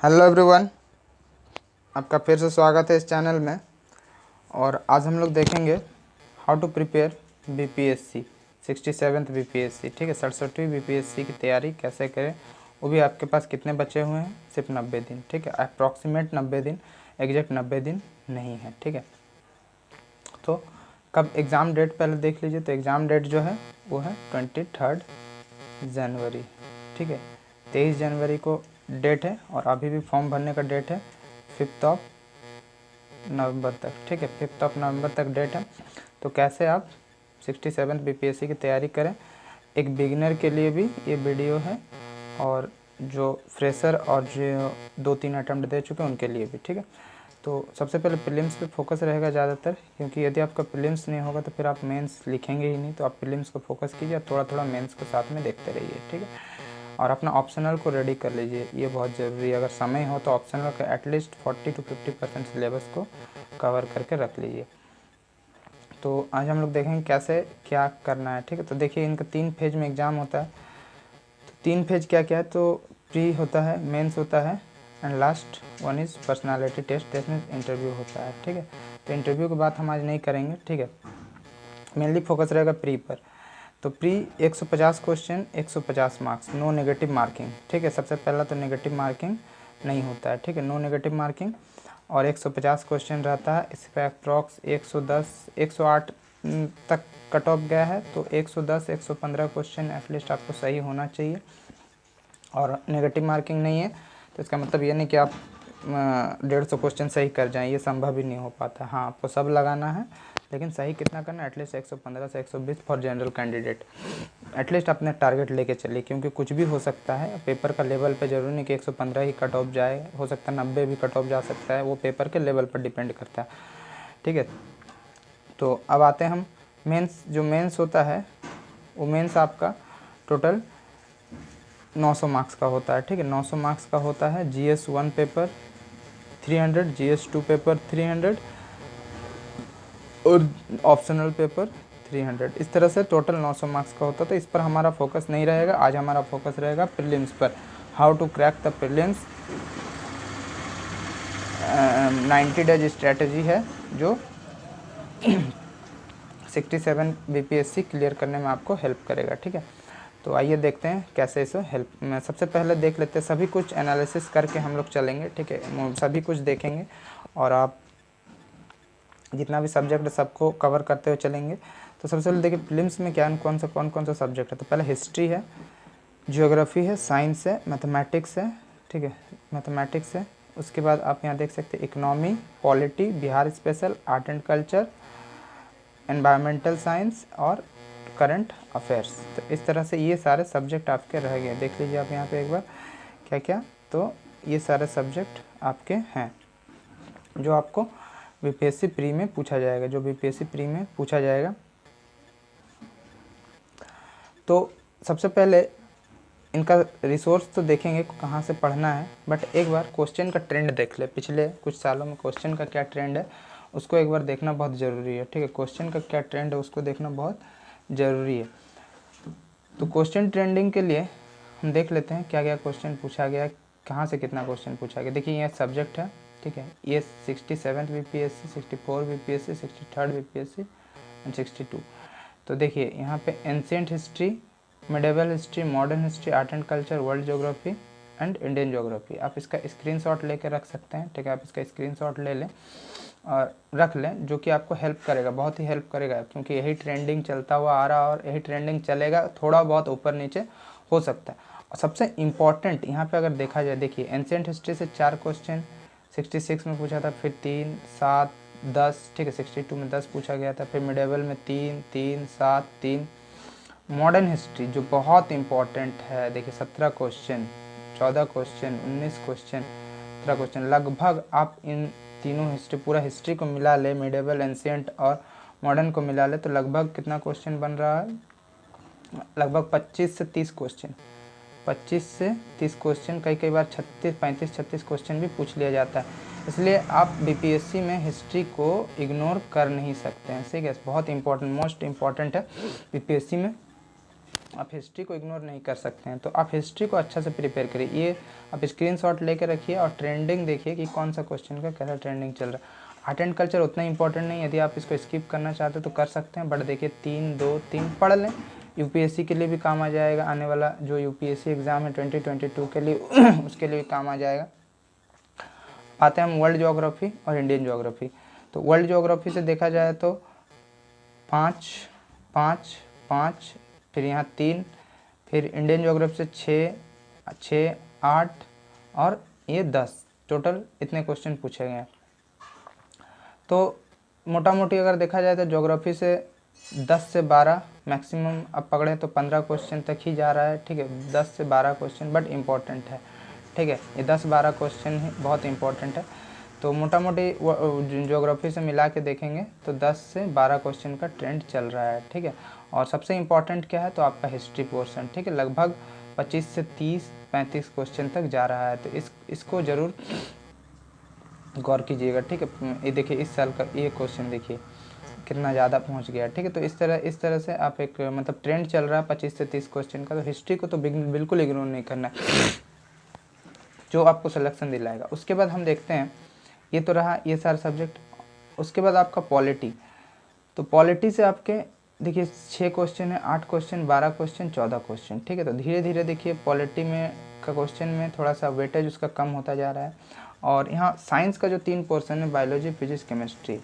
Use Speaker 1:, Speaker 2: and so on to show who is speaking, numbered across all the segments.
Speaker 1: Hello everyone, आपका फिर से स्वागत है इस चैनल में। और आज हम लोग देखेंगे how to prepare BPSC 67th BPSC. ठीक है, 67वीं बीपीएससी की तैयारी कैसे करें, वो भी आपके पास कितने बचे हुए हैं, सिर्फ 90 दिन। ठीक है, अप्रॉक्सीमेट 90 दिन, एग्जैक्ट 90 दिन नहीं है। ठीक है, तो कब एग्ज़ाम डेट पहले देख लीजिए। तो एग्ज़ाम डेट जो है वो है 23 जनवरी। ठीक है, 23 जनवरी को डेट है और अभी भी फॉर्म भरने का डेट है 5 नवंबर तक। ठीक है, 5 नवंबर तक डेट है। तो कैसे आप 67th बीपीएससी की तैयारी करें, एक बिगिनर के लिए भी ये वीडियो है और जो फ्रेशर और जो 2-3 अटैम्प्ट दे चुके हैं उनके लिए भी। ठीक है, तो सबसे पहले प्रीलिम्स पे फोकस रहेगा ज़्यादातर, क्योंकि यदि आपका प्रीलिम्स नहीं होगा तो फिर आप मेंस लिखेंगे ही नहीं। तो आप प्रीलिम्स को फोकस कीजिए और थोड़ा थोड़ा मेंस को साथ में देखते रहिए। ठीक है, और अपना ऑप्शनल को रेडी कर लीजिए, ये बहुत ज़रूरी है। अगर समय हो तो ऑप्शनल का एटलीस्ट 40 to 50% सिलेबस को कवर करके रख लीजिए। तो आज हम लोग देखेंगे कैसे क्या करना है। ठीक है, तो देखिए इनका 3 फेज में एग्ज़ाम होता है। तो 3 फेज क्या क्या है, तो प्री होता है, मेंस होता है and last one is personality test, जिसमें इंटरव्यू होता है। ठीक है, तो इंटरव्यू की बात हम आज नहीं करेंगे। ठीक है, मेनली फोकस रहेगा प्री पर। तो pre 150 question, 150 marks, no negative marking. ठीक है, सबसे पहला तो नेगेटिव मार्किंग नहीं होता है। ठीक है, नो नेगेटिव मार्किंग और 150 क्वेश्चन रहता है। इस पर अप्रॉक्स 110 108 तक कट ऑफ गया है, तो 110 115 क्वेश्चन एटलीस्ट आपको सही होना चाहिए। और नेगेटिव मार्किंग नहीं है तो इसका मतलब ये नहीं कि आप 150 क्वेश्चन सही कर जाएं, ये संभव ही नहीं हो पाता। हाँ, आपको सब लगाना है, लेकिन सही कितना करना है, एटलीस्ट 115 से 120 फॉर जनरल कैंडिडेट। एटलीस्ट अपने टारगेट लेके चलिए, क्योंकि कुछ भी हो सकता है पेपर का लेवल पे। ज़रूरी नहीं कि 115 ही कट ऑफ जाए, हो सकता है 90 भी कट ऑफ जा सकता है, वो पेपर के लेवल पर डिपेंड करता है। ठीक है, तो अब आते हैं हम मेंस। जो मेंस होता है वो मेंस आपका टोटल 900 मार्क्स का होता है। ठीक है, 900 मार्क्स का होता है। GS 1 पेपर 300, GS 2 पेपर 300 और ऑप्शनल पेपर 300। इस तरह से टोटल 900 मार्क्स का होता है। तो इस पर हमारा फोकस नहीं रहेगा, आज हमारा फोकस रहेगा प्रीलिम्स पर। How to crack the prelims 90 days strategy है जो 67 बीपीएससी क्लियर करने में आपको हेल्प करेगा। ठीक है, तो आइए देखते हैं कैसे इसे हेल्प। मैं सबसे पहले देख लेते हैं, सभी कुछ एनालिसिस करके हम लोग चलेंगे। ठीक है, सभी कुछ देखेंगे और आप जितना भी सब्जेक्ट सबको कवर करते हुए चलेंगे। तो सबसे पहले देखिए प्रीलिम्स में क्या कौन कौन सा सब्जेक्ट है। तो पहले हिस्ट्री है, ज्योग्राफी है, साइंस है, मैथमेटिक्स है। ठीक है, मैथमेटिक्स है। उसके बाद आप यहाँ देख सकते हैं economy, polity, Bihar special, art and culture, environmental science और करंट अफेयर्स। तो इस तरह से ये सारे सब्जेक्ट आपके रह गए। देख लीजिए आप यहाँ पे एक बार क्या क्या। तो ये सारे सब्जेक्ट आपके हैं जो आपको बीपीएससी प्री में पूछा जाएगा, जो बीपीएससी प्री में पूछा जाएगा। तो सबसे पहले इनका रिसोर्स तो देखेंगे कहाँ से पढ़ना है, बट एक बार क्वेश्चन का ट्रेंड देख ले। पिछले कुछ सालों में क्वेश्चन का क्या ट्रेंड है उसको एक बार देखना बहुत ज़रूरी है। ठीक है, क्वेश्चन का क्या ट्रेंड है उसको देखना बहुत ज़रूरी है। तो क्वेश्चन ट्रेंडिंग के लिए हम देख लेते हैं क्या क्या क्वेश्चन पूछा गया, कहाँ से कितना क्वेश्चन पूछा गया। देखिए ये सब्जेक्ट है। ठीक है, ये 67th BPSC, 64 BPSC, 63rd BPSC and 62। तो देखिए यहाँ पे ancient history, medieval history, modern history, art and culture, world geography and Indian geography. आप इसका स्क्रीनशॉट लेके रख सकते हैं। ठीक है, आप इसका स्क्रीनशॉट ले लें और रख लें, जो कि आपको हेल्प करेगा, बहुत ही हेल्प करेगा, क्योंकि यही ट्रेंडिंग चलता हुआ आ रहा और यही ट्रेंडिंग चलेगा। थोड़ा बहुत ऊपर नीचे हो सकता है। और सबसे इम्पॉर्टेंट यहाँ पे अगर देखा जाए, देखिए एंशिएंट हिस्ट्री से 4 क्वेश्चन 66 में पूछा था, फिर 3, 7, 10। ठीक है, 62 में 10 पूछा गया था, फिर मिडिवल में 3, 3, 7, 3। मॉडर्न हिस्ट्री जो बहुत इंपॉर्टेंट है, देखिए 17 क्वेश्चन, 14 क्वेश्चन, 19 क्वेश्चन, 17 क्वेश्चन। लगभग आप इन तीनों हिस्ट्री, पूरा हिस्ट्री को मिला ले, मिडिवल, एंशिएंट और मॉडर्न को मिला ले, तो लगभग कितना क्वेश्चन बन रहा है, लगभग 25 से 30 क्वेश्चन, 25 से 30 क्वेश्चन, कई बार 36, 35, 36 क्वेश्चन भी पूछ लिया जाता है। इसलिए आप बीपीएससी में हिस्ट्री को इग्नोर कर नहीं सकते हैं। ठीक है, बहुत इंपॉर्टेंट, मोस्ट इम्पॉर्टेंट है बीपीएससी में आप हिस्ट्री को इग्नोर नहीं कर सकते हैं। तो आप हिस्ट्री को अच्छा से प्रिपेयर करिए। ये आप स्क्रीनशॉट लेके रखिए और ट्रेंडिंग देखिए कि कौन सा क्वेश्चन का कैसा ट्रेंडिंग चल रहा है। आर्ट एंड कल्चर उतना इंपॉर्टेंट नहीं है, यदि आप इसको स्किप करना चाहते हो तो कर सकते हैं, बट देखिए 3-2-3 पढ़ लें, यूपीएससी के लिए भी काम आ जाएगा। आने वाला जो यूपीएससी एग्ज़ाम है 2022 के लिए उसके लिए भी काम आ जाएगा। आते हैं हम वर्ल्ड ज्योग्राफी और इंडियन ज्योग्राफी। तो वर्ल्ड ज्योग्राफी से देखा जाए तो 5 5 5, फिर यहाँ 3, फिर इंडियन ज्योग्राफी से 6 6 8 और ये 10, टोटल इतने क्वेश्चन पूछे गए हैं। तो मोटा मोटी अगर देखा जाए तो ज्योग्राफी से 10 से 12 मैक्सिमम अब पकड़े तो 15 क्वेश्चन तक ही जा रहा है, ठीक है। 10 से 12 क्वेश्चन बट इम्पॉर्टेंट है, ठीक है। ये 10-12 क्वेश्चन ही बहुत इंपॉर्टेंट है। तो मोटा मोटी ज्योग्राफी से मिला के देखेंगे तो 10 से 12 क्वेश्चन का ट्रेंड चल रहा है, ठीक है। और सबसे इम्पॉर्टेंट क्या है तो आपका हिस्ट्री पोर्शन, ठीक है, लगभग 25 से 30-35 क्वेश्चन तक जा रहा है। तो इसको ज़रूर गौर कीजिएगा, ठीक है। ये देखिए इस साल का ये क्वेश्चन देखिए कितना ज़्यादा पहुंच गया, ठीक है। तो इस तरह से आप एक मतलब ट्रेंड चल रहा है 25 से 30 क्वेश्चन का। तो हिस्ट्री को तो बिल्कुल इग्नोर नहीं करना है, जो आपको सिलेक्शन दिलाएगा। उसके बाद हम देखते हैं, ये तो रहा ये सारा सब्जेक्ट। उसके बाद आपका पॉलिटी। तो पॉलिटी से आपके देखिए 6 क्वेश्चन है, 8 क्वेश्चन, 12 क्वेश्चन, 14 क्वेश्चन, ठीक है। तो धीरे धीरे देखिए पॉलिटी में का क्वेश्चन में थोड़ा सा वेटेज उसका कम होता जा रहा है। और यहाँ साइंस का जो 3 पोर्शन है, बायोलॉजी, फिजिक्स, केमिस्ट्री,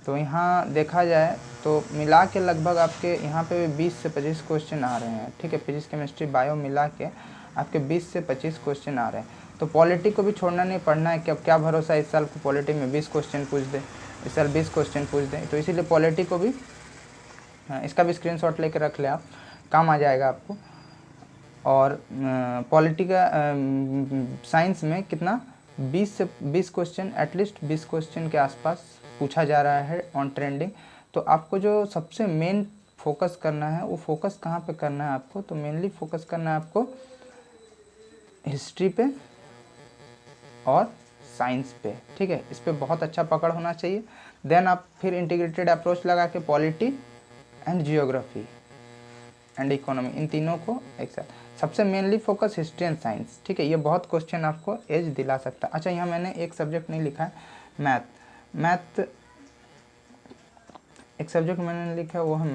Speaker 1: तो यहाँ देखा जाए तो मिला के लगभग आपके यहाँ पे 20 से 25 क्वेश्चन आ रहे हैं, ठीक है। फिजिक्स, केमिस्ट्री, बायो मिला के आपके 20 से 25 क्वेश्चन आ रहे हैं। तो पॉलिटी को भी छोड़ना नहीं, पढ़ना है कि अब क्या भरोसा इस साल को पॉलिटी में 20 क्वेश्चन पूछ दे, इस साल 20 क्वेश्चन पूछ दें। तो इसीलिए पॉलिटी को भी इसका भी स्क्रीनशॉट लेकर रख ले, आप काम आ जाएगा आपको। और पॉलिटी का साइंस में कितना 20 क्वेश्चन, एटलीस्ट 20 क्वेश्चन के आसपास पूछा जा रहा है ऑन ट्रेंडिंग। तो आपको जो सबसे मेन फोकस करना है वो फोकस कहाँ पे करना है आपको, तो मेनली फोकस करना है आपको हिस्ट्री पे और साइंस पे, ठीक है। इस पे बहुत अच्छा पकड़ होना चाहिए। देन आप फिर इंटीग्रेटेड अप्रोच लगा के polity and geography and economy, इन तीनों को एक साथ सबसे mainly focus history and science, ठीक है। ये बहुत क्वेश्चन आपको एज दिला सकता है। अच्छा, यहाँ मैंने एक सब्जेक्ट नहीं लिखा है, मैथ एक सब्जेक्ट मैंने लिखा है, वो है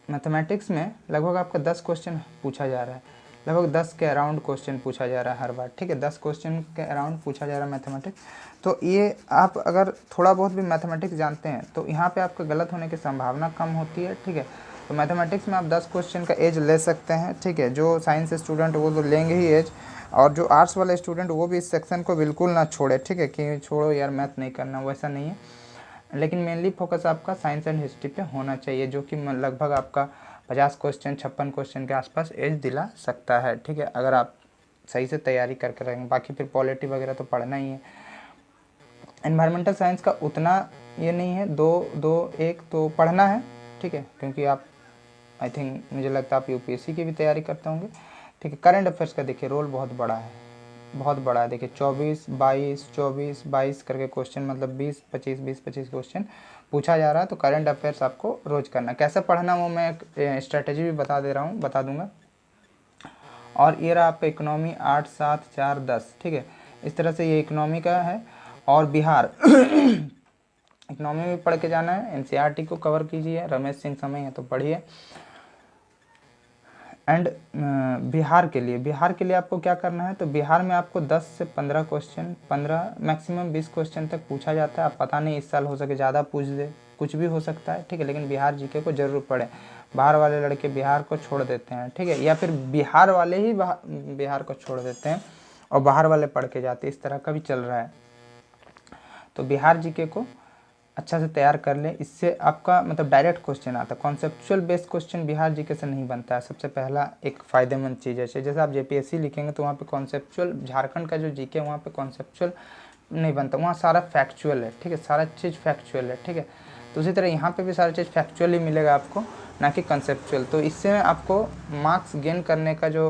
Speaker 1: मैथमेटिक्स में लगभग आपका 10 क्वेश्चन पूछा जा रहा है, लगभग 10 के अराउंड क्वेश्चन पूछा जा रहा है हर बार, ठीक है। 10 क्वेश्चन के अराउंड पूछा जा रहा है मैथमेटिक्स। तो ये आप अगर थोड़ा बहुत भी मैथमेटिक्स जानते हैं तो यहाँ पे आपका गलत होने की संभावना कम होती है, ठीक है। तो मैथमेटिक्स में आप 10 क्वेश्चन का एज ले सकते हैं, ठीक है। जो साइंस स्टूडेंट वो तो लेंगे ही एज, और जो आर्ट्स वाले स्टूडेंट वो भी इस सेक्शन को बिल्कुल ना छोड़े, ठीक है, कि छोड़ो यार मैथ नहीं करना, वैसा नहीं है। लेकिन मेनली फोकस आपका साइंस एंड हिस्ट्री पे होना चाहिए, जो कि लगभग आपका 50 क्वेश्चन 56 क्वेश्चन के आसपास एज दिला सकता है, ठीक है, अगर आप सही से तैयारी करके रहेंगे। बाकी फिर पॉलिटी वगैरह तो पढ़ना ही है। एनवायरमेंटल साइंस का उतना ये नहीं है, 2-2-1 तो पढ़ना है, ठीक है, क्योंकि आप आई थिंक मुझे लगता है आप यूपीएससी की भी तैयारी करते होंगे, ठीक है। करंट अफेयर्स का देखिए रोल बहुत बड़ा है, बहुत बड़ा है। देखिए 24-22 करके क्वेश्चन, मतलब 20-25 क्वेश्चन पूछा जा रहा है। तो करंट अफेयर्स आपको रोज करना, कैसे पढ़ना वो मैं एक स्ट्रेटजी भी बता दूंगा। और ये रहा आपका इकोनॉमी 8, 7, 4, 10, ठीक है। इस तरह से ये इकोनॉमी का है। और बिहार इकोनॉमी में पढ़ के जाना है, एनसीईआरटी को कवर कीजिए, रमेश सिंह समय है तो पढ़िए। एंड बिहार के लिए आपको क्या करना है, तो बिहार में आपको 10 से 15 क्वेश्चन, 15 मैक्सिमम 20 क्वेश्चन तक पूछा जाता है। आप पता नहीं इस साल हो सके ज़्यादा पूछ दे, कुछ भी हो सकता है, ठीक है। लेकिन बिहार जीके को जरूर पढ़ें। बाहर वाले लड़के बिहार को छोड़ देते हैं, ठीक है, या फिर बिहार वाले ही बिहार को छोड़ देते हैं और बाहर वाले पढ़ के जाते हैं, इस तरह का भी चल रहा है। तो बिहार जीके को अच्छा से तैयार कर लें, इससे आपका मतलब डायरेक्ट क्वेश्चन आता है। Conceptual based question Bihar GK से नहीं बनता है, सबसे पहला एक फ़ायदेमंद चीज़ है। जैसे आप जेपीएससी लिखेंगे तो वहाँ पे कॉन्सेप्चुअल, झारखंड का जो जीके वहाँ पे कॉन्सेप्चुअल नहीं बनता, वहाँ सारा फैक्चुअल है, ठीक है, सारा चीज़ फैक्चुअल है, ठीक है। तो उसी तरह यहाँ पर भी सारा चीज़ फैक्चुअल ही मिलेगा आपको, ना कि कंसेप्चुअल। तो इससे आपको मार्क्स गेन करने का जो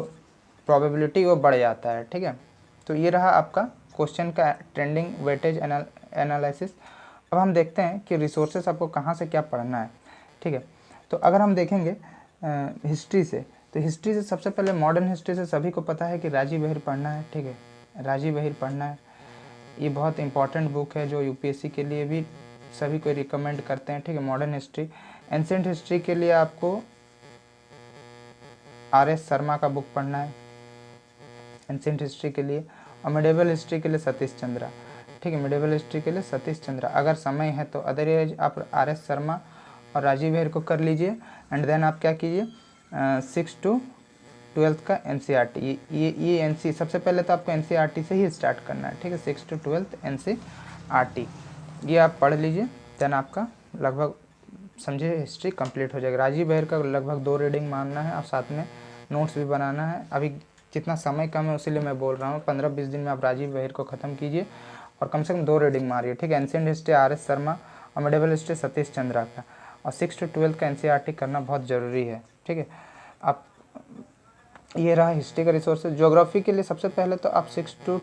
Speaker 1: प्रोबेबिलिटी वो बढ़ जाता है, ठीक है। तो ये रहा आपका क्वेश्चन का ट्रेंडिंग वेटेज एनालिसिस। अब हम देखते हैं कि रिसोर्सेस आपको कहाँ से क्या पढ़ना है, ठीक है। तो अगर हम देखेंगे हिस्ट्री से, तो हिस्ट्री से सबसे पहले मॉडर्न हिस्ट्री से सभी को पता है कि राजीव बहिर पढ़ना है, ठीक है, राजीव बहिर पढ़ना है। ये बहुत इंपॉर्टेंट बुक है जो यूपीएससी के लिए भी सभी को रिकमेंड करते हैं, ठीक है। मॉडर्न हिस्ट्री, एंशिएंट हिस्ट्री के लिए आपको आर.एस. शर्मा का बुक पढ़ना है एंशिएंट हिस्ट्री के लिए, और मिडेवल हिस्ट्री के लिए सतीश चंद्रा, ठीक है। मिडेवल हिस्ट्री के लिए सतीश चंद्रा। अगर समय है तो अदरवाइज आप आर.एस. शर्मा और राजीव बहिर को कर लीजिए। एंड देन आप क्या कीजिए, 6 to 12 का एनसीईआरटी, ये एनसी सबसे पहले तो आपको एनसीईआरटी से ही स्टार्ट करना है, ठीक है। 6 to 12 एनसीईआरटी ये आप पढ़ लीजिए, देन आपका लगभग समझे हिस्ट्री कंप्लीट हो जाएगा। राजीव बहिर का लगभग 2 रीडिंग मानना है और साथ में नोट्स भी बनाना है। अभी जितना समय कम है उसीलिए मैं बोल रहा हूँ, 15-20 दिन में आप राजीव बहिर को ख़त्म कीजिए और कम से कम 2 रीडिंग मारिए, ठीक है। Ancient history RS. शर्मा और मिडेवल हिस्ट्री सतीश चंद्रा का, और 6 to 12 का एनसीईआरटी करना बहुत ज़रूरी है, ठीक है। आप ये रहा हिस्ट्री का रिसोर्सेज। ज्योग्राफी के लिए सबसे पहले तो आप 6 to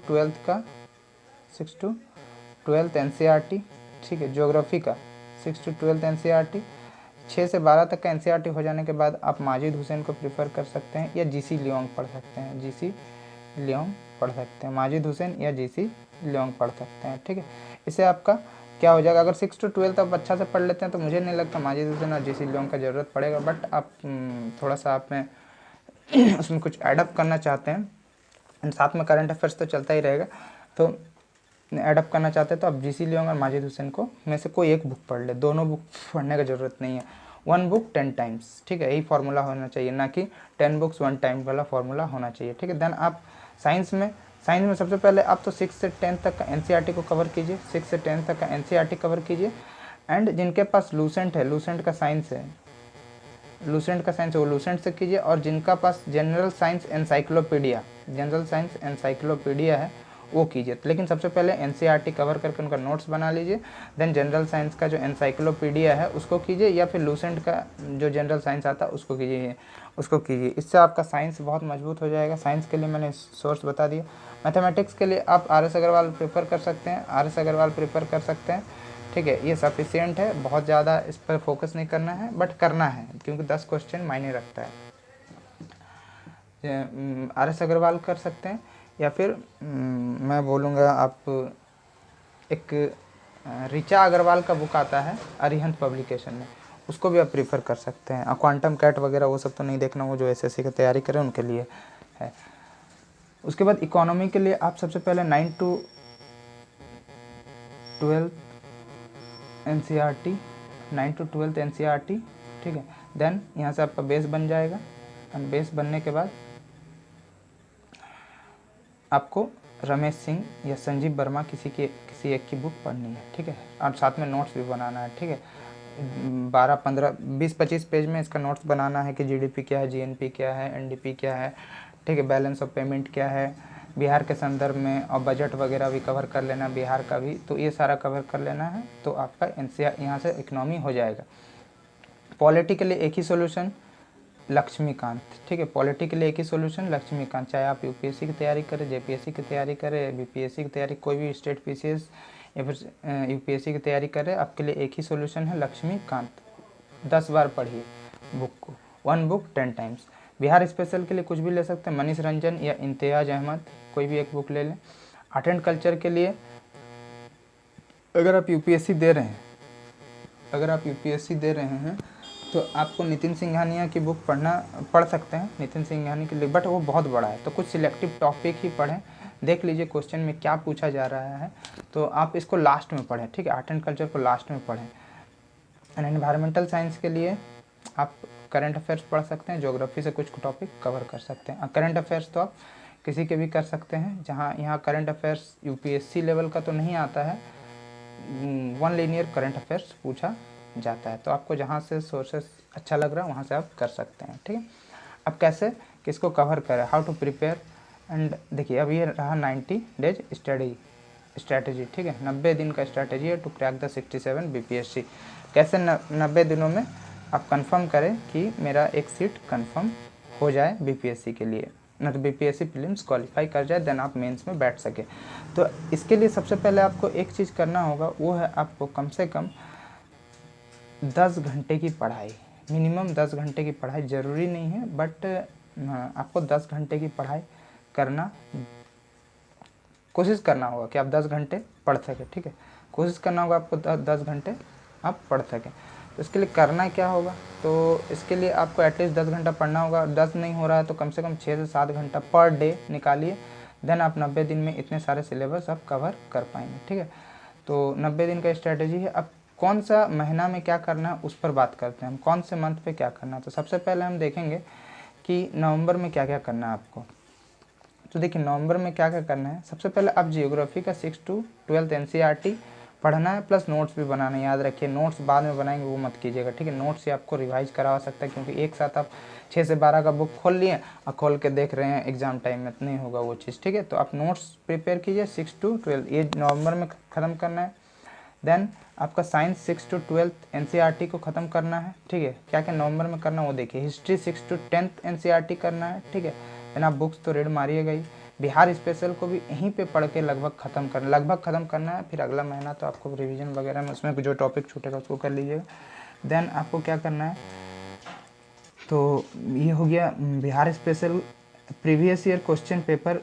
Speaker 1: 12 एनसीईआरटी, ठीक है। ज्योग्राफी का 6 to 12 एनसीईआरटी, 6 से 12 तक का एनसीईआरटी हो जाने के बाद आप माजिद हुसैन को प्रीफर कर सकते हैं या जीसी लियोंग पढ़ सकते हैं, जीसी लियोंग पढ़ सकते हैं, माजिद हुसैन या जीसी लियोंग पढ़ सकते हैं, ठीक है। इससे आपका क्या हो जाएगा, अगर 6 to 12 आप अच्छा से पढ़ लेते हैं तो मुझे नहीं लगता माजिद हुसैन और जीसी लियोंग का ज़रूरत पड़ेगा। बट आप थोड़ा सा आप में उसमें कुछ एडअप करना चाहते हैं, एंड साथ में करंट अफेयर्स तो चलता ही रहेगा, तो एडअप करना चाहते हैं तो आप जीसी लियोंग और माजिद हुसैन को में से कोई एक बुक पढ़ ले, दोनों बुक पढ़ने की ज़रूरत नहीं है। 1 book 10 times, ठीक है, यही फार्मूला होना चाहिए, ना कि 10 books 1 time वाला फार्मूला होना चाहिए, ठीक है। देन आप साइंस में सबसे पहले आप तो 6 से 10 तक का एनसीईआरटी को कवर कीजिए, 6 से 10 तक का एनसीईआरटी कवर कीजिए। एंड जिनके पास लूसेंट है, लूसेंट का साइंस वो लूसेंट से कीजिए, और जिनका पास जनरल साइंस एनसाइक्लोपीडिया है वो कीजिए। लेकिन सबसे पहले एनसीईआरटी कवर करके उनका नोट्स बना लीजिए, देन जनरल साइंस का जो एनसाइक्लोपीडिया है उसको कीजिए, या फिर लूसेंट का जो जनरल साइंस आता है उसको कीजिए। इससे आपका साइंस बहुत मजबूत हो जाएगा। साइंस के लिए मैंने सोर्स बता दिया। मैथमेटिक्स के लिए आप आर.एस. अग्रवाल प्रेफर कर सकते हैं, ठीक है। ये सफिशिएंट है, बहुत ज़्यादा इस पर फोकस नहीं करना है, बट करना है क्योंकि 10 क्वेश्चन मायने रखता है। आर.एस. अग्रवाल कर सकते हैं, या फिर मैं बोलूँगा आप एक ऋचा अग्रवाल का बुक आता है अरिहंत पब्लिकेशन में, उसको भी आप प्रीफर कर सकते हैं। क्वांटम कैट वगैरह वो सब तो नहीं देखना, वो जो एसएससी की तैयारी करें उनके लिए है। उसके बाद इकोनॉमी के लिए आप सबसे पहले 9 to 12 एनसीईआरटी, 9 to 12 एनसीईआरटी, ठीक है। देन यहाँ से आपका बेस बन जाएगा, एंड बेस बनने के बाद आपको रमेश सिंह या संजीव वर्मा किसी एक की बुक पढ़नी है, ठीक है, और साथ में नोट्स भी बनाना है, ठीक है। 12, 15, 20, 25 पेज में इसका नोट्स बनाना है कि जीडीपी क्या है, जीएनपी क्या है, एनडीपी क्या है, ठीक है, बैलेंस ऑफ पेमेंट क्या है, बिहार के संदर्भ में, और बजट वगैरह भी कवर कर लेना बिहार का भी, तो ये सारा कवर कर लेना है, तो आपका एनसीईआर यहाँ से इकोनॉमी हो जाएगा। पॉलिटी के लिए एक ही सोल्यूशन, लक्ष्मीकांत, ठीक है। पॉलिटी के लिए एक ही सोल्यूशन, लक्ष्मीकांत। चाहे आप यूपीएससी की तैयारी करें, जेपीएससी की तैयारी करें, बीपीएससी की तैयारी, कोई भी स्टेट पीसीएस या फिर यूपीएससी की तैयारी करें, आपके लिए एक ही सोल्यूशन है, लक्ष्मीकांत। 10 बार पढ़िए बुक को, 1 book 10 times। बिहार स्पेशल के लिए कुछ भी ले सकते हैं, मनीष रंजन या इम्तियाज़ अहमद, कोई भी एक बुक ले लें। आर्ट एंड कल्चर के लिए अगर आप यूपीएससी दे रहे हैं तो आपको नितिन सिंघानिया की बुक पढ़ सकते हैं, नितिन सिंघानिया के लिए, बट वो बहुत बड़ा है, तो कुछ सिलेक्टिव टॉपिक ही पढ़ें, देख लीजिए क्वेश्चन में क्या पूछा जा रहा है, तो आप इसको लास्ट में पढ़ें, ठीक है। आर्ट एंड कल्चर को लास्ट में पढ़ें। एंड एनवायरमेंटल साइंस के लिए आप करंट अफेयर्स पढ़ सकते हैं, ज्योग्राफी से कुछ टॉपिक कवर कर सकते हैं। करंट अफेयर्स तो आप किसी के भी कर सकते हैं, जहाँ यहाँ करंट अफेयर्स यूपीएससी लेवल का तो नहीं आता है, 1 linear करंट अफेयर्स पूछा जाता है, तो आपको जहाँ से सोर्सेस अच्छा लग रहा है वहाँ से आप कर सकते हैं, ठीक है। अब कैसे किसको कवर करें, हाउ टू प्रिपेयर, एंड देखिए अब ये रहा 90 days स्ट्रैटेजी, ठीक है, 90 दिन का स्ट्रैटेजी है टू क्रैक द 67 बीपीएससी। कैसे 90 दिनों में आप कंफर्म करें कि मेरा एक सीट कंफर्म हो जाए बीपीएससी के लिए। न तो बीपीएससी प्रीलिम्स क्वालिफाई कर जाए, देन आप मेंस में बैठ सके। तो इसके लिए सबसे पहले आपको एक चीज़ करना होगा, वो है आपको कम से कम 10 घंटे की पढ़ाई, मिनिमम 10 घंटे की पढ़ाई, ज़रूरी नहीं है बट आपको 10 घंटे की पढ़ाई करना, कोशिश करना होगा कि आप 10 घंटे पढ़ सकें, ठीक है। कोशिश करना होगा आपको 10 घंटे आप पढ़ सकें। तो इसके लिए करना क्या होगा, तो इसके लिए आपको एटलीस्ट 10 घंटा पढ़ना होगा। 10 नहीं हो रहा है तो कम से कम 6 से 7 घंटा पर डे निकालिए, देन आप 90 दिन में इतने सारे सिलेबस आप कवर कर पाएंगे, ठीक है। तो 90 दिन का स्ट्रैटेजी है। अब कौन सा महीना में क्या करना है उस पर बात करते हैं हम, कौन से मंथ पे क्या करना है। तो सबसे पहले हम देखेंगे कि नवंबर में क्या क्या करना है आपको। तो देखिए नवंबर में क्या क्या करना है, सबसे पहले आप जियोग्राफी का 6 to 12 एनसीईआरटी पढ़ना है, प्लस नोट्स भी बनाना है। याद रखिए नोट्स बाद में बनाएंगे वो मत कीजिएगा, ठीक है। नोट्स से आपको रिवाइज करवा सकता है, क्योंकि एक साथ आप 6 से 12 का बुक खोल लिए और खोल के देख रहे हैं एग्जाम टाइम में, नहीं होगा वो चीज़, ठीक है। तो आप नोट्स प्रिपेयर कीजिए 6 to 12, ये नवंबर में ख़त्म करना है। देन आपका साइंस 6 to 12 एनसीईआरटी को ख़त्म करना है, ठीक है। क्या क्या नवंबर में करना है वो देखिए। हिस्ट्री 6 to 10 एनसीईआरटी करना है, ठीक है। देन आप बुक्स तो रीड मारिएगा ही। बिहार स्पेशल को भी यहीं पे पढ़ के लगभग ख़त्म करना है। फिर अगला महीना तो आपको रिवीजन वगैरह में उसमें जो टॉपिक छूटेगा उसको कर लीजिएगा। देन आपको क्या करना है, तो ये हो गया Bihar special. Previous year question paper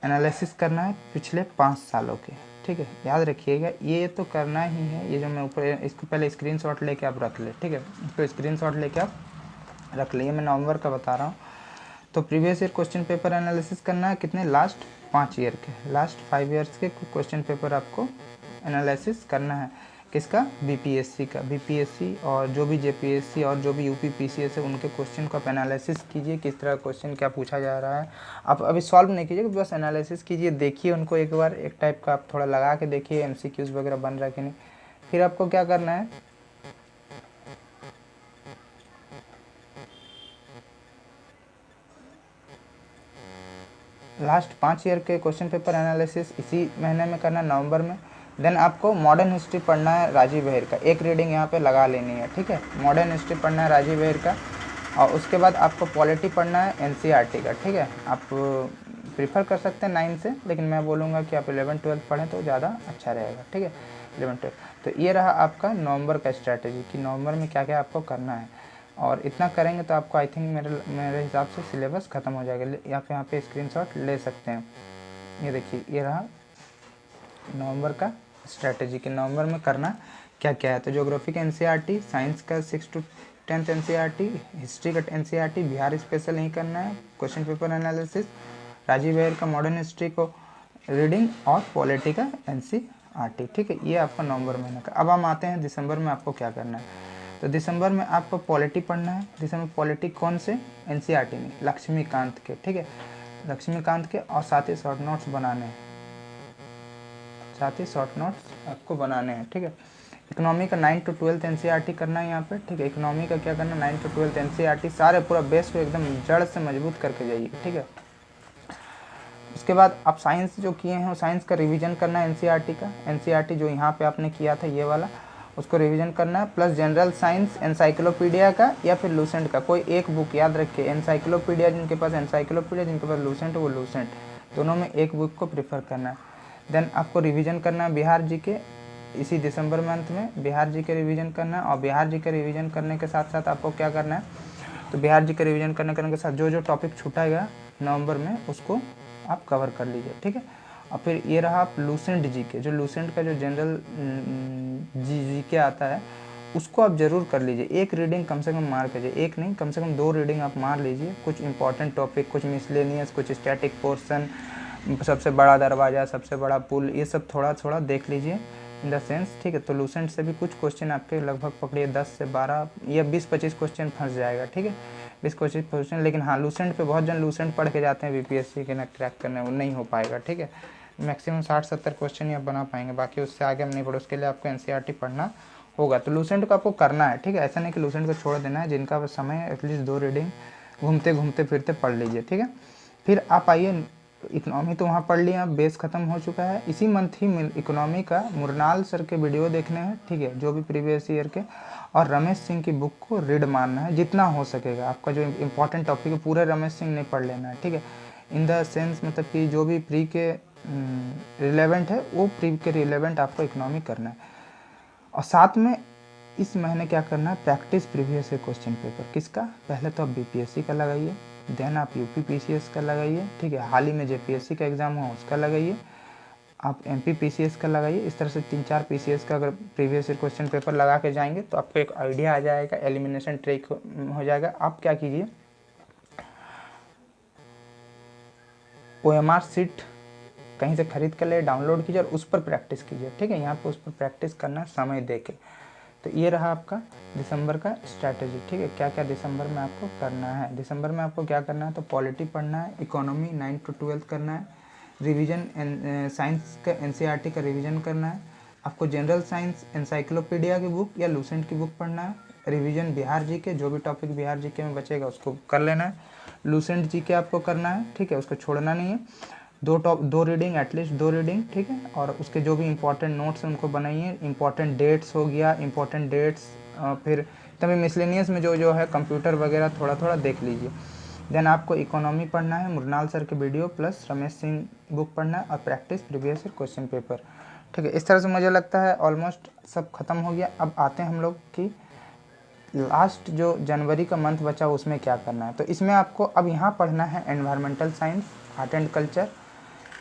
Speaker 1: analysis करना है पिछले 5 सालों के, ठीक है। याद रखिएगा ये तो करना ही है। ये जो मैं ऊपर इसको पहले स्क्रीनशॉट लेके आप रख ले, ठीक है। इसको स्क्रीनशॉट लेके आप रख ले, मैं नवंबर का बता रहा हूँ। तो previous year question paper analysis करना है, कितने, लास्ट 5 ईयर के, लास्ट 5 ईयर्स के क्वेश्चन पेपर आपको एनालिसिस करना है। किसका, बीपीएससी का। बीपीएससी और जो भी जेपीएससी और जो भी यूपी पीसीएस है उनके क्वेश्चन को आप एनालिसिस कीजिए, किस तरह क्वेश्चन क्या पूछा जा रहा है। आप अभी सॉल्व नहीं कीजिए, बस एनालिसिस कीजिए, देखिए उनको एक बार, एक टाइप का आप थोड़ा लगा के देखिए एमसीक्यूज वगैरह बन रहा है कि नहीं। फिर आपको क्या करना है, लास्ट 5 ईयर के क्वेश्चन पेपर एनालिसिस इसी महीने में करना है, नवंबर में। देन आपको मॉडर्न हिस्ट्री पढ़ना है राजीव बहेर का, एक रीडिंग यहाँ पे लगा लेनी है, ठीक है। मॉडर्न हिस्ट्री पढ़ना है राजीव बहेर का, और उसके बाद आपको पॉलिटी पढ़ना है एनसीईआरटी का, ठीक है। आप प्रीफर कर सकते हैं 9 से, लेकिन मैं बोलूँगा कि आप 11-12 पढ़ें तो ज़्यादा अच्छा रहेगा, ठीक है। 11-12, तो ये रहा आपका नवंबर का स्ट्रैटेजी कि नवंबर में क्या क्या आपको करना है। और इतना करेंगे तो आपको आई थिंक मेरे हिसाब से सिलेबस ख़त्म हो जाएगा। या फिर यहाँ पे स्क्रीनशॉट ले सकते हैं। ये देखिए ये रहा नवंबर का स्ट्रैटेजी कि नवंबर में करना क्या क्या है। तो ज्योग्राफी का एनसीईआरटी, साइंस का 6 to 10 एनसीईआरटी, हिस्ट्री का एनसीईआरटी, बिहार स्पेशल नहीं करना है, क्वेश्चन पेपर एनालिसिस, राजीव बहेर का मॉडर्न हिस्ट्री को रीडिंग, और पॉलिटी का एनसीईआरटी, ठीक है। ये आपका नवंबर महीने का। अब हम आते हैं दिसंबर में आपको क्या करना है। तो दिसंबर में आपको पॉलिटी पढ़ना है। दिसंबर पॉलिटी कौन से, एनसीईआरटी में लक्ष्मीकांत के, ठीक है, लक्ष्मीकांत के, और साथ ही शॉर्ट नोट्स बनाने हैं, साथ ही शॉर्ट नोट्स आपको बनाने हैं, ठीक है। इकोनॉमी का 9 to 12 एनसीईआरटी करना है यहाँ पे, ठीक है। इकोनॉमी का क्या करना है, 9 to 12 एनसीईआरटी, सारे पूरा बेस को एकदम जड़ से मजबूत करके जाइए, ठीक है। उसके बाद आप साइंस जो किए हैं, साइंस का रिवीजन करना है एनसीईआरटी का। एनसीईआरटी जो यहाँ पे आपने किया था ये वाला, उसको रिवीजन करना है, प्लस जनरल साइंस एनसाइक्लोपीडिया का या फिर लूसेंट का, कोई एक बुक याद रखिए। एनसाइक्लोपीडिया जिनके पास एनसाइक्लोपीडिया, जिनके पास लूसेंट वो लूसेंट, दोनों में एक बुक को प्रेफर करना है। देन आपको रिवीजन करना है बिहार जी के, इसी दिसंबर मंथ में बिहार जी के रिवीजन करना है। और बिहार जी के रिवीजन करने के साथ साथ आपको क्या करना है, तो बिहार जी के रिवीजन करने के साथ जो जो टॉपिक छूटेगा नवंबर में उसको आप कवर कर लीजिए, ठीक है। और फिर ये रहा आप लूसेंट जी के, जो लूसेंट का जो जनरल जी के आता है उसको आप ज़रूर कर लीजिए। एक रीडिंग कम से कम मार कीजिए, एक नहीं कम से कम 2 रीडिंग आप मार लीजिए। कुछ इंपॉर्टेंट टॉपिक, कुछ मिसलेनियस, कुछ स्टैटिक पोर्शन, सबसे बड़ा दरवाज़ा, सबसे बड़ा पुल, ये सब थोड़ा थोड़ा देख लीजिए इन द सेंस, ठीक है। तो लूसेंट से भी कुछ क्वेश्चन आपके लगभग पकड़िए 10 से 12 या 20-25 क्वेश्चन फंस जाएगा, ठीक है, 20-25 क्वेश्चन। लेकिन हाँ लूसेंट पे बहुत जन लूसेंट पढ़ के जाते हैं बीपीएससी के ना क्रैक करने, वो नहीं हो पाएगा, ठीक है। मैक्सिमम 60-70 क्वेश्चन ही आप बना पाएंगे, बाकी उससे आगे हम नहीं पढ़े, उसके लिए आपको एनसीईआरटी पढ़ना होगा। तो लूसेंट को आपको करना है, ठीक है, ऐसा नहीं कि लूसेंट को छोड़ देना है। जिनका समय एटलीस्ट 2 रीडिंग घूमते घूमते फिरते पढ़ लीजिए, ठीक है। फिर आप आइए इकोनॉमी, तो वहाँ पढ़ लिया, बेस ख़त्म हो चुका है। इसी मंथ ही इकोनॉमी का मुरनाल सर के वीडियो देखने हैं, ठीक है, जो भी प्रीवियस ईयर के, और रमेश सिंह की बुक को रीड मारना है जितना हो सकेगा। आपका जो इंपॉर्टेंट टॉपिक है पूरे रमेश सिंह नहीं पढ़ लेना है, ठीक है। इन द सेंस मतलब कि जो भी प्री के रिलेवेंट है वो प्री के रिलेवेंट आपको इकोनॉमी करना है। और साथ में इस महीने क्या करना है, practice previous year question paper. किसका? पहले तो आप बीपीएससी का लगाइए, देन आप यूपी पीसीएस का लगाइए, ठीक है, हाल ही में जेपीएससी का एग्ज़ाम हुआ उसका लगाइए, आप एमपी पीसीएस का लगाइए। इस तरह से 3-4 पीसीएस का अगर प्रीवियस ईयर क्वेश्चन पेपर लगा के जाएंगे तो आपको एक आइडिया आ जाएगा, एलिमिनेशन ट्रिक हो जाएगा। आप क्या कीजिए, OMR सीट कहीं से खरीद कर ले, डाउनलोड कीजिए और उस पर प्रैक्टिस कीजिए, ठीक है। यहाँ पे उस पर प्रैक्टिस करना समय दे के। तो ये रहा आपका दिसंबर का स्ट्रैटेजी, ठीक है। क्या क्या दिसंबर में आपको करना है? दिसंबर में आपको क्या करना है, तो पॉलिटी पढ़ना है, इकोनॉमी 9 to 12 करना है, रिवीजन साइंस का एनसीईआरटी का रिवीजन करना है, आपको जनरल साइंस एनसाइक्लोपीडिया की बुक या लूसेंट की बुक पढ़ना है, रिवीजन बिहार जीके, जो भी टॉपिक बिहार जीके में बचेगा उसको कर लेना है, लूसेंट जीके आपको करना है, ठीक है, उसको छोड़ना नहीं है। दो रीडिंग, एटलीस्ट 2 रीडिंग, ठीक है। और उसके जो भी इंपॉर्टेंट नोट्स हैं उनको बनाइए, इंपॉर्टेंट डेट्स हो गया, इंपॉर्टेंट डेट्स, फिर तभी मिसलेनियस में जो है कंप्यूटर वगैरह थोड़ा थोड़ा देख लीजिए। देन आपको इकोनॉमी पढ़ना है, मुरनाल सर के video plus Ramesh Singh book पढ़ना है, और practice previous year question paper, ठीक है। इस तरह से मुझे लगता है ऑलमोस्ट सब खत्म हो गया। अब आते हैं हम लोग कि लास्ट जो जनवरी का मंथ बचा उसमें क्या करना है। तो इसमें आपको अब यहाँ पढ़ना है environmental science, art and culture,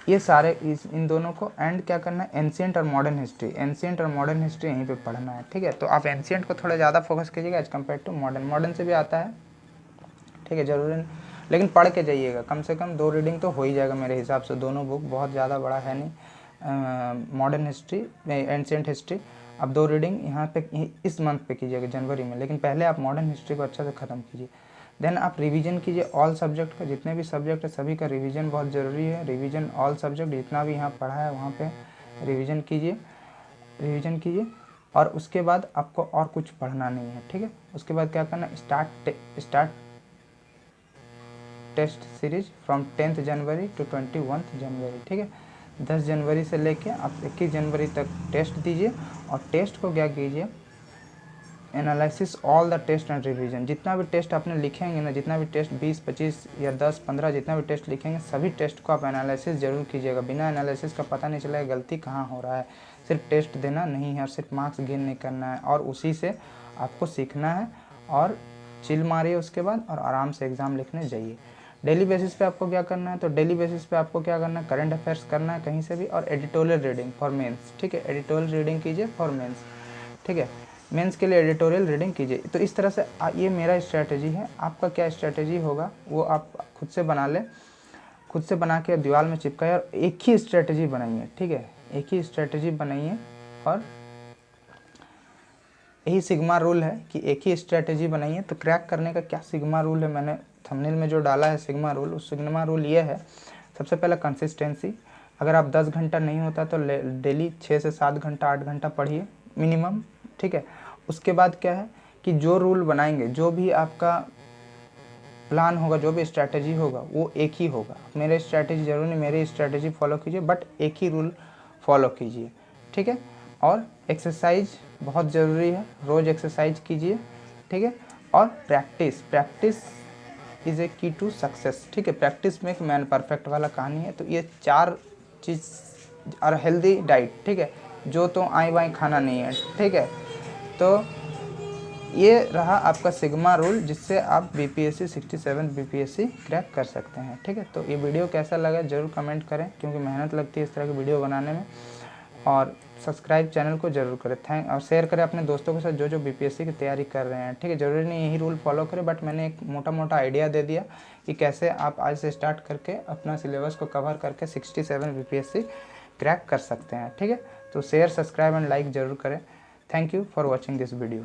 Speaker 1: ये सारे इन दोनों को, एंड क्या करना है, एंशिएंट और मॉडर्न हिस्ट्री। एंशिएंट और मॉडर्न हिस्ट्री यहीं पे पढ़ना है, ठीक है। तो आप एंशिएंट को थोड़ा ज़्यादा फोकस कीजिएगा as compare to modern. Modern से भी आता है, ठीक है, जरूरी नहीं, लेकिन पढ़ के जाइएगा, कम से कम 2 रीडिंग तो हो ही जाएगा मेरे हिसाब से। दोनों बुक बहुत ज़्यादा बड़ा है नहीं, मॉडर्न हिस्ट्री, एंशिएंट हिस्ट्री। अब 2 रीडिंग यहाँ पे इस मंथ पे कीजिएगा जनवरी में, लेकिन पहले आप मॉडर्न हिस्ट्री को अच्छा से ख़त्म कीजिए। देन आप रिवीजन कीजिए ऑल सब्जेक्ट का, जितने भी सब्जेक्ट है सभी का रिवीजन बहुत ज़रूरी है। रिवीजन ऑल सब्जेक्ट, जितना भी यहाँ पढ़ा है वहाँ पे रिवीजन कीजिए। और उसके बाद आपको और कुछ पढ़ना नहीं है, ठीक है। उसके बाद क्या करना, start test series from 10th January to 21 January, ठीक है। 10 जनवरी से लेके आप 21 जनवरी तक टेस्ट दीजिए, और टेस्ट को क्या कीजिए, analysis all the test and revision. जितना भी टेस्ट आपने लिखेंगे ना, जितना भी टेस्ट 20, 25 या 10, 15 जितना भी टेस्ट लिखेंगे, सभी टेस्ट को आप एनालिसिस जरूर कीजिएगा। बिना एनालिसिस का पता नहीं चलेगा गलती कहाँ हो रहा है। सिर्फ टेस्ट देना नहीं है और सिर्फ मार्क्स गेन नहीं करना है, और उसी से आपको सीखना है। और चिल मारिए उसके बाद और आराम से एग्ज़ाम लिखने जाइए। डेली बेसिस पे आपको क्या करना है, तो डेली बेसिस पे आपको क्या करना है, करंट अफेयर्स करना है कहीं से भी, और एडिटोरियल रीडिंग फॉर मेंस, ठीक है। एडिटोरियल रीडिंग कीजिए फॉर मेंस, ठीक है। मेंस के लिए एडिटोरियल रीडिंग कीजिए। तो इस तरह से ये मेरा स्ट्रैटेजी है। आपका क्या स्ट्रैटेजी होगा वो आप खुद से बना लें, खुद से बना के दीवार में चिपकाइए और एक ही स्ट्रैटेजी बनाइए, ठीक है। एक ही स्ट्रैटेजी बनाइए, और यही सिग्मा रूल है कि एक ही स्ट्रैटेजी बनाइए। तो क्रैक करने का क्या सिग्मा रूल है, मैंने थंबनेल में जो डाला है सिग्मा रूल, उस सिग्मा रूल ये है। सबसे पहले कंसिस्टेंसी। अगर आप 10 घंटा नहीं होता तो डेली 6 से 7 घंटा 8 घंटा पढ़िए मिनिमम, ठीक है। उसके बाद क्या है कि जो रूल बनाएंगे, जो भी आपका प्लान होगा, जो भी स्ट्रैटेजी होगा वो एक ही होगा। मेरे स्ट्रैटेजी जरूर नहीं, मेरी स्ट्रैटेजी फॉलो कीजिए, बट एक ही रूल फॉलो कीजिए, ठीक है। और एक्सरसाइज बहुत ज़रूरी है, रोज़ एक्सरसाइज कीजिए, ठीक है। और प्रैक्टिस इज़ ए की टू सक्सेस, ठीक है। प्रैक्टिस में एक मैन परफेक्ट वाला कहानी है। तो ये 4 चीज़, और हेल्दी डाइट, ठीक है, जो तो आई वाई खाना नहीं है, ठीक है। तो ये रहा आपका सिग्मा रूल, जिससे आप बीपीएससी 67 बीपीएससी क्रैक कर सकते हैं, ठीक है। तो ये वीडियो कैसा लगा ज़रूर कमेंट करें, क्योंकि मेहनत लगती है इस तरह की वीडियो बनाने में। और सब्सक्राइब चैनल को जरूर करें, और शेयर करें अपने दोस्तों के साथ जो बीपीएससी की तैयारी कर रहे हैं, ठीक है। ज़रूरी नहीं यही रूल फॉलो करें, बट मैंने एक मोटा मोटा आइडिया दे दिया कि कैसे आप आज से स्टार्ट करके अपना सिलेबस को कवर करके 67 बीपीएससी क्रैक कर सकते हैं, ठीक है। तो शेयर, सब्सक्राइब एंड लाइक ज़रूर करें। Thank you for watching this video.